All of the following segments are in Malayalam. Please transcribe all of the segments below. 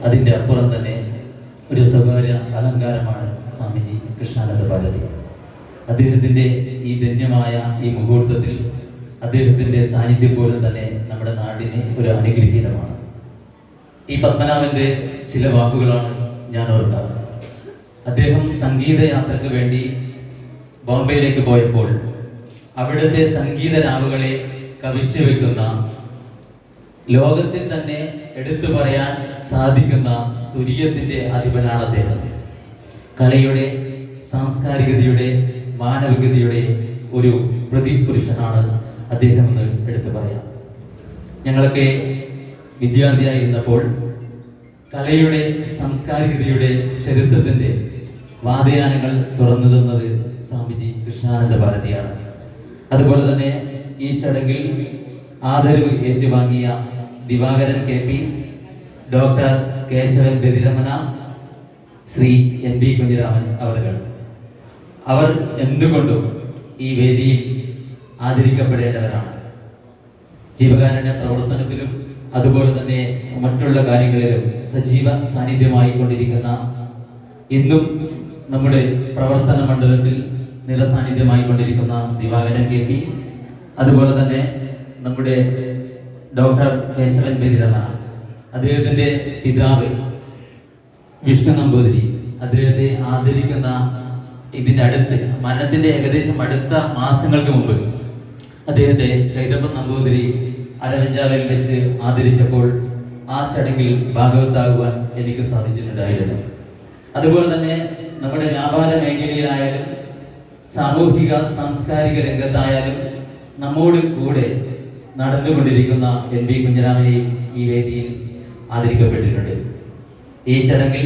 അതിൻ്റെ അപ്പുറം തന്നെ ഒരു സ്വകാര്യ അലങ്കാരമാണ് സ്വാമിജി കൃഷ്ണാനന്ദ ഭാരതി. അദ്ദേഹത്തിൻ്റെ ഈ ധന്യമായ ഈ മുഹൂർത്തത്തിൽ അദ്ദേഹത്തിൻ്റെ സാന്നിധ്യം പോലും തന്നെ നമ്മുടെ നാടിന് ഒരു അനുഗ്രഹീതമാണ്. ഈ പത്മനാഭൻ്റെ ചില വാക്കുകളാണ് ഞാൻ ഓർക്കാറ്. അദ്ദേഹം സംഗീത യാത്രയ്ക്ക് വേണ്ടി ബോംബെയിലേക്ക് പോയപ്പോൾ അവിടുത്തെ സംഗീത രാവുകളെ കവിച്ചു വെക്കുന്ന, ലോകത്തിൽ തന്നെ എടുത്തു പറയാൻ സാധിക്കുന്ന തുര്യത്തിൻ്റെ അധിപനാണ് അദ്ദേഹം. കലയുടെ, സാംസ്കാരികതയുടെ, മാനവികതയുടെ ഒരു പ്രതിപുരുഷനാണ് അദ്ദേഹം എന്ന് എടുത്തു പറയാം. ഞങ്ങളൊക്കെ വിദ്യാർത്ഥിയായിരുന്നപ്പോൾ കലയുടെ, സാംസ്കാരികതയുടെ, ചരിത്രത്തിൻ്റെ വാതയാനങ്ങൾ തുറന്നു തന്നത് സ്വാമിജി കൃഷ്ണാനന്ദ ഭാരതിയാണ്. അതുപോലെ തന്നെ ഈ ചടങ്ങിൽ ആദരവ് ഏറ്റുവാങ്ങിയ Divakaran KP, doctor Keshavan Badiramana, Shri NB Kunhiraman അവർ എന്തുകൊണ്ടും ഈ വേദിയിൽ ആദരിക്കപ്പെടേണ്ടവരാണ്. ജീവകാരുണ്യ പ്രവർത്തനത്തിലും അതുപോലെ തന്നെ മറ്റുള്ള കാര്യങ്ങളിലും സജീവ സാന്നിധ്യമായി കൊണ്ടിരിക്കുന്ന, ഇന്നും നമ്മുടെ പ്രവർത്തന മണ്ഡലത്തിൽ നിറസാന്നിധ്യമായി കൊണ്ടിരിക്കുന്ന ദിവാകരൻ KP, അതുപോലെ തന്നെ നമ്മുടെ ഡോക്ടർ കേശവൻ ബദിരമന, അദ്ദേഹത്തിൻ്റെ പിതാവ് വിഷ്ണു നമ്പൂതിരി, അദ്ദേഹത്തെ ആദരിക്കുന്ന ഇതിൻ്റെ അടുത്ത്, മരണത്തിൻ്റെ ഏകദേശം അടുത്ത മാസങ്ങൾക്ക് മുമ്പ് അദ്ദേഹത്തെ കൈതപ്പൻ നമ്പൂതിരി അരവഞ്ചാലയിൽ വെച്ച് ആദരിച്ചപ്പോൾ ആ ചടങ്ങിൽ ഭാഗവത്താകുവാൻ എനിക്ക് സാധിച്ചിട്ടുണ്ടായിരുന്നു. അതുപോലെ തന്നെ നമ്മുടെ വ്യാപാര മേഖലയിലായാലും സാമൂഹിക സാംസ്കാരിക രംഗത്തായാലും നമ്മോട് കൂടെ നടന്നുകൊണ്ടിരിക്കുന്ന NB കുഞ്ഞിരാമനെയും ഈ വേദിയിൽ ആദരിക്കപ്പെട്ടിട്ടുണ്ട്. ഈ ചടങ്ങിൽ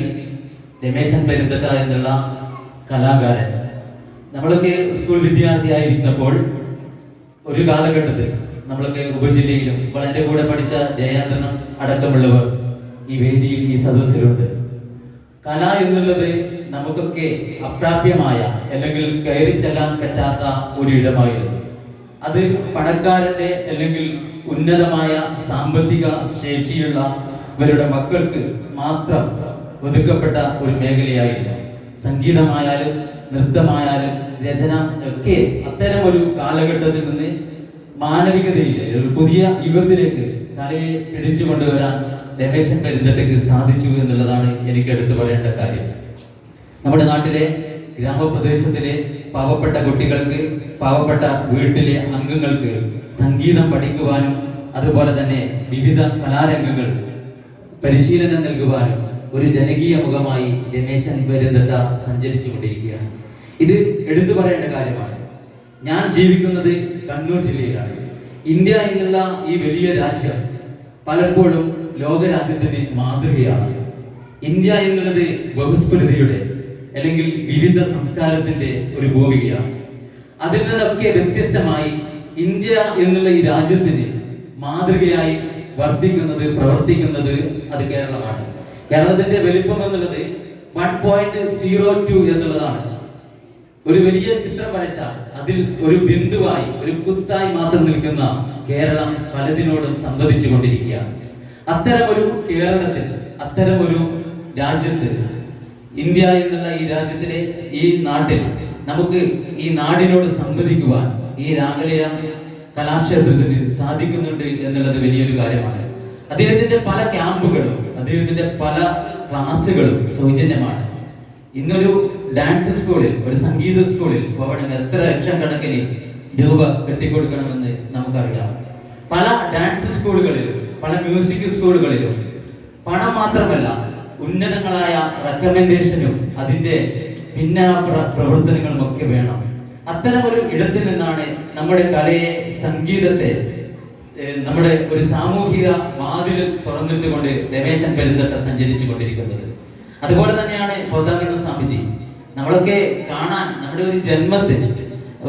രമേശൻ പെരുന്തട്ട എന്നുള്ള കലാകാരൻ, നമ്മളൊക്കെ സ്കൂൾ വിദ്യാർത്ഥിയായിരിക്കുന്നപ്പോൾ ഒരു കാലഘട്ടത്തിൽ നമ്മളൊക്കെ ഉപജില്ലയിലും ഇപ്പോൾ എൻ്റെ കൂടെ പഠിച്ച ജയാന്ദ്രനം അടക്കമുള്ളവർ ഈ വേദിയിൽ, ഈ സദസ്സിലുണ്ട്. കല എന്നുള്ളത് നമുക്കൊക്കെ അപ്രാപ്യമായ, അല്ലെങ്കിൽ കയറി ചെല്ലാൻ പറ്റാത്ത ഒരു ഇടമായിരുന്നു. അത് പണക്കാരൻ്റെ അല്ലെങ്കിൽ ഉന്നതമായ സാമ്പത്തിക ശേഷിയുള്ളവരുടെ മക്കൾക്ക് മാത്രം ഒതുക്കപ്പെട്ട ഒരു മേഖലയായിരുന്നു. സംഗീതമായാലും നൃത്തമായാലും രചന ഒക്കെ അത്തരം ഒരു കാലഘട്ടത്തിൽ നിന്ന് മാനവികതയിലെ ഒരു പുതിയ യുഗത്തിലേക്ക് കലയെ പിടിച്ചു കൊണ്ടുവരാൻ രമേശൻ പെരുന്തട്ടയ്ക്ക് സാധിച്ചു എന്നുള്ളതാണ് എനിക്ക് എടുത്തു പറയേണ്ട കാര്യം. നമ്മുടെ നാട്ടിലെ ഗ്രാമപ്രദേശത്തിലെ പാവപ്പെട്ട കുട്ടികൾക്ക്, പാവപ്പെട്ട വീട്ടിലെ അംഗങ്ങൾക്ക് സംഗീതം പഠിക്കുവാനും അതുപോലെ തന്നെ വിവിധ കലാരംഗങ്ങൾ പരിശീലനം നൽകുവാനും ഒരു ജനകീയ മുഖമായി രമേശൻ പെരുന്തട്ട സഞ്ചരിച്ചു കൊണ്ടിരിക്കുകയാണ്. ഇത് എടുത്തു പറയേണ്ട കാര്യമാണ്. ഞാൻ ജീവിക്കുന്നത് കണ്ണൂർ ജില്ലയിലാണ്. ഇന്ത്യ എന്നുള്ള ഈ വലിയ രാജ്യം പലപ്പോഴും ലോകരാജ്യത്തിന് മാതൃകയാണ്. ഇന്ത്യ എന്നുള്ളത് ബഹുസ്ഫുരതയുടെ അല്ലെങ്കിൽ വിവിധ സംസ്കാരത്തിന്റെ ഒരു ഭൂമികയാണ്. അതിൽ നിന്നൊക്കെ വ്യത്യസ്തമായി ഇന്ത്യ എന്നുള്ള ഈ രാജ്യത്തിന് മാതൃകയായി വർത്തിക്കുന്നത്, പ്രവർത്തിക്കുന്നത് അത് കേരളമാണ്. കേരളത്തിന്റെ വലിപ്പം എന്നുള്ളത് 1.02 എന്നുള്ളതാണ്. ഒരു വലിയ ചിത്രം വരച്ചാൽ അതിൽ ഒരു ബിന്ദുവായി, ഒരു കുത്തായി മാത്രം നിൽക്കുന്ന കേരളം പലതിനോടും സംവദിച്ചു കൊണ്ടിരിക്കുകയാണ്. അത്തരമൊരു കേരളത്തിൽ, അത്തരമൊരു രാജ്യത്ത്, ഇന്ത്യ എന്നുള്ള ഈ രാജ്യത്തിലെ ഈ നാട്ടിൽ നമുക്ക് ഈ നാടിനോട് സംവദിക്കുവാൻ ഈ രാഗലയ കലാക്ഷേത്രത്തിന് സാധിക്കുന്നുണ്ട് എന്നുള്ളത് വലിയൊരു കാര്യമാണ്. അദ്ദേഹത്തിന്റെ പല ക്യാമ്പുകളും, അദ്ദേഹത്തിന്റെ പല ക്ലാസ്സുകളും സൗജന്യമാണ്. ഇന്നൊരു ഡാൻസ് സ്കൂളിൽ, ഒരു സംഗീത സ്കൂളിൽ പോകണമെങ്കിൽ എത്ര ലക്ഷം കണക്കിന് രൂപ കെട്ടിക്കൊടുക്കണമെന്ന് നമുക്കറിയാം. പല ഡാൻസ് സ്കൂളുകളിലും പല മ്യൂസിക് സ്കൂളുകളിലും പണം മാത്രമല്ല, ഉന്നതങ്ങളായ റെക്കമെൻഡേഷനും അതിൻ്റെ പിന്നാമ്പുറ പ്രവർത്തനങ്ങളും ഒക്കെ വേണം. അത്തരം ഒരു ഇടത്തിൽ നിന്നാണ് നമ്മുടെ കലയെ, സംഗീതത്തെ, നമ്മുടെ ഒരു സാമൂഹിക വാതിൽ തുറന്നിട്ടുകൊണ്ട് രമേശൻ പെരുന്തട്ട സഞ്ചരിച്ചു കൊണ്ടിരിക്കുന്നത്. അതുപോലെ തന്നെയാണ് പോതാങ്കണ്ണ സ്വാമിജി. നമ്മളൊക്കെ കാണാൻ നമ്മുടെ ഒരു ജന്മത്തെ,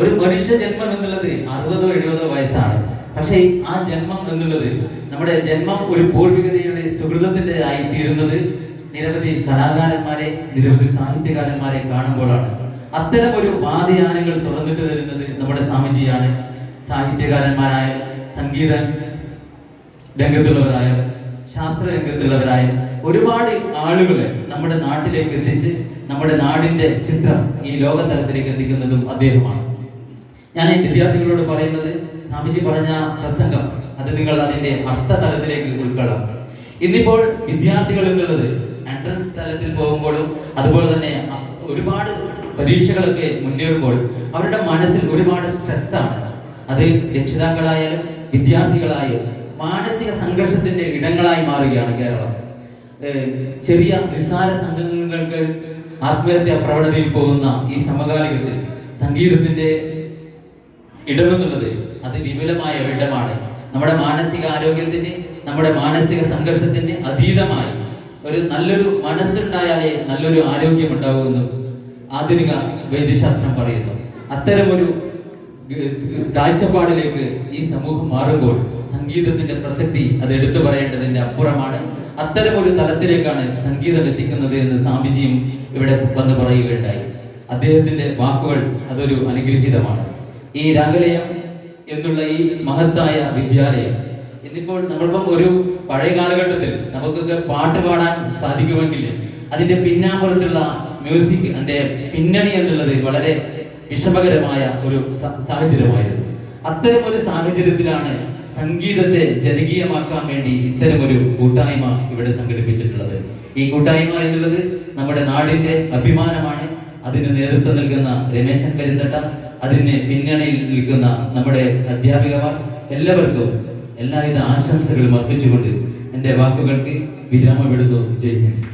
ഒരു മനുഷ്യ ജന്മം എന്നുള്ളത് 60-70 വയസ്സാണ്. പക്ഷേ ആ ജന്മം എന്നുള്ളത്, നമ്മുടെ ജന്മം ഒരു പൂർവികതയുടെ സുഹൃതത്തിന്റെ ആയിത്തീരുന്നത് നിരവധി കലാകാരന്മാരെ, നിരവധി സാഹിത്യകാരന്മാരെ കാണുമ്പോഴാണ്. അത്തരം ഒരു വാദിയാനങ്ങൾ തുറന്നിട്ട് തരുന്നത് നമ്മുടെ സ്വാമിജിയാണ്. സാഹിത്യകാരന്മാരായാലും സംഗീത രംഗത്തുള്ളവരായാലും ശാസ്ത്ര രംഗത്തുള്ളവരായാലും ഒരുപാട് ആളുകളെ നമ്മുടെ നാട്ടിലേക്ക് എത്തിച്ച് നമ്മുടെ നാടിന്റെ ചിത്രം ഈ ലോകതലത്തിലേക്ക് എത്തിക്കുന്നതും അദ്ദേഹമാണ്. ഞാൻ ഈ വിദ്യാർത്ഥികളോട് പറയുന്നത്, സ്വാമിജി പറഞ്ഞ പ്രസംഗം അത് നിങ്ങൾ അതിന്റെ അർത്ഥതലത്തിലേക്ക് ഉൾക്കൊള്ളാം. ഇന്നിപ്പോൾ വിദ്യാർത്ഥികൾ എന്നുള്ളത് എൻട്രൻസ് തലത്തിൽ പോകുമ്പോഴും അതുപോലെ തന്നെ ഒരുപാട് പരീക്ഷകളൊക്കെ മുന്നേറുമ്പോൾ അവരുടെ മനസ്സിൽ ഒരുപാട് സ്ട്രെസ്സാണ്. അത് രക്ഷിതാക്കളായാലും വിദ്യാർത്ഥികളായാലും മാനസിക സംഘർഷത്തിന്റെ ഇടങ്ങളായി മാറുകയാണ് കേരളം. ചെറിയ നിസ്സാര സംഘങ്ങൾക്ക് ആത്മഹത്യാ പ്രവണതയിൽ പോകുന്ന ഈ സമകാലികത്തിൽ സംഗീതത്തിന്റെ ഇടമെന്നുള്ളത് അത് വിപുലമായ ഇടമാണ്. നമ്മുടെ മാനസിക ആരോഗ്യത്തിന്, നമ്മുടെ മാനസിക സംഘർഷത്തിന് അതീതമായി നല്ലൊരു മനസ്സുണ്ടായാലേ നല്ലൊരു ആരോഗ്യം ഉണ്ടാവുമെന്നും ആധുനിക വൈദ്യശാസ്ത്രം പറയുന്നു. അത്തരമൊരു കാഴ്ചപ്പാടിലേക്ക് ഈ സമൂഹം മാറുമ്പോൾ സംഗീതത്തിന്റെ പ്രസക്തി അത് എടുത്തു പറയേണ്ടതിന്റെ അപ്പുറമാണ്. അത്തരമൊരു തലത്തിലേക്കാണ് സംഗീതം എത്തിക്കുന്നത് എന്ന് സ്വാമിജിയും ഇവിടെ വന്ന് പറയുകയുണ്ടായി. അദ്ദേഹത്തിന്റെ വാക്കുകൾ അതൊരു അനുഗ്രഹീതമാണ്. ഈ രാഗലയം എന്നുള്ള ഈ മഹത്തായ വിദ്യാലയം ഇന്നിപ്പോൾ നമ്മളിപ്പം ഒരു പഴയ കാലഘട്ടത്തിൽ നമുക്കൊക്കെ പാട്ട് പാടാൻ സാധിക്കുമെങ്കിൽ അതിന്റെ പിന്നാമ്പുറത്തുള്ള മ്യൂസിക്, അതിന്റെ പിന്നണി എന്നുള്ളത് വളരെ വിഷമകരമായ ഒരു സാഹചര്യമായിരുന്നു. അത്തരം ഒരു സാഹചര്യത്തിലാണ് സംഗീതത്തെ ജനകീയമാക്കാൻ വേണ്ടി ഇത്തരമൊരു കൂട്ടായ്മ ഇവിടെ സംഘടിപ്പിച്ചിട്ടുള്ളത്. ഈ കൂട്ടായ്മ എന്നുള്ളത് നമ്മുടെ നാടിന്റെ അഭിമാനമാണ്. അതിന് നേതൃത്വം നൽകുന്ന രമേശൻ കരിന്തട്ട, അതിന് പിന്നണിയിൽ നിൽക്കുന്ന നമ്മുടെ അധ്യാപികമാർ, എല്ലാവർക്കും എല്ലാവിധ ആശംസകളും അർപ്പിച്ചുകൊണ്ട് എൻ്റെ വാക്കുകൾക്ക് വിരാമമിടുന്നു. ജയ് ഹിന്ദ്.